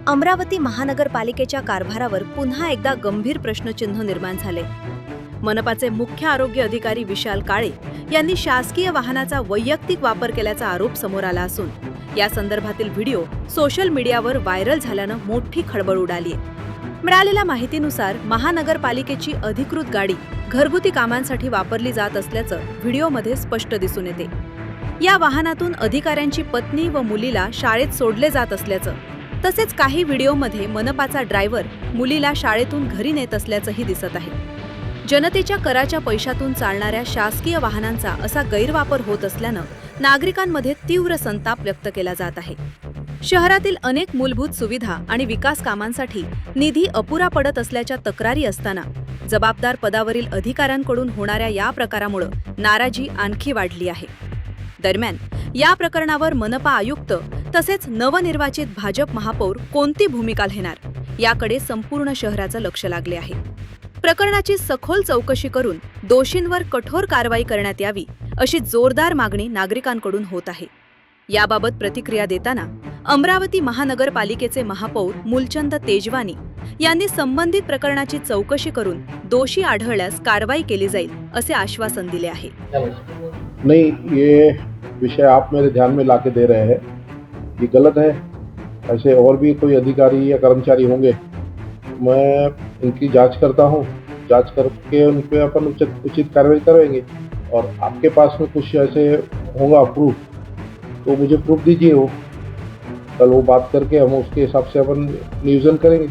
अमरावती महानगरपालिकेच्या कारभारावर पुन्हा एकदा गंभीर प्रश्नचिन्ह निर्माण झाले। मनपाचे मुख्य आरोग्य अधिकारी विशाल काळे यांनी शासकीय वाहनाचा वैयक्तिक वापर केल्याचा आरोप समोर आला असून या संदर्भातील व्हिडिओ सोशल मीडियावर व्हायरल झाल्यानं मोठी खळबळ उडाली आहे। मिळालेल्या माहितीनुसार महानगरपालिकेची अधिकृत गाडी घरगुती कामांसाठी वापरली जात असल्याचं व्हिडिओमध्ये स्पष्ट दिसून येते। या वाहनातून अधिकाऱ्यांची पत्नी व मुलीला शाळेत सोडले जात असल्याचं, तसेच काही व्हिडिओमध्ये मनपाचा ड्रायव्हर मुलीला शाळेतून घरी नेत असल्याचंही दिसत आहे। जनतेच्या कराच्या पैशातून चालणाऱ्या शासकीय वाहनांचा असा गैरवापर होत असल्यानं नागरिकांमध्ये तीव्र संताप व्यक्त केला जात आहे। शहरातील अनेक मूलभूत सुविधा आणि विकास कामांसाठी निधी अपुरा पडत असल्याच्या तक्रारी असताना जबाबदार पदावरील अधिकाऱ्यांकडून होणाऱ्या या प्रकारामुळे नाराजी आणखी वाढली आहे। दरम्यान या प्रकरणावर मनपा आयुक्त तसेच नवनिर्वाचित भाजप महापौर कोणती भूमिका घेणार याकडे संपूर्ण शहराचं लक्ष लागले आहे। प्रकरणाची सखोल चौकशी करून दोषींवर कठोर कारवाई करण्यात यावी अशी जोरदार मागणी नागरिकांकडून होत आहे। याबाबत प्रतिक्रिया देताना अमरावती महानगरपालिकेचे महापौर मूलचंद तेजवानी यांनी संबंधित प्रकरणाची चौकशी करून दोषी आढळल्यास कारवाई केली जाईल असे आश्वासन दिले आहे। नहीं, ये विषय आप मेरे ध्यान में लाके दे रहे हैं, ये गलत है। ऐसे और भी कोई अधिकारी या कर्मचारी होंगे, मैं इनकी जांच करता हूँ, जांच करके उन पे अपन उचित कार्रवाई करेंगे। और आपके पास में कुछ ऐसे होगा प्रूफ, तो मुझे प्रूफ दीजिए। वो कल वो बात करके हम उसके हिसाब से अपन नियोजन करेंगे।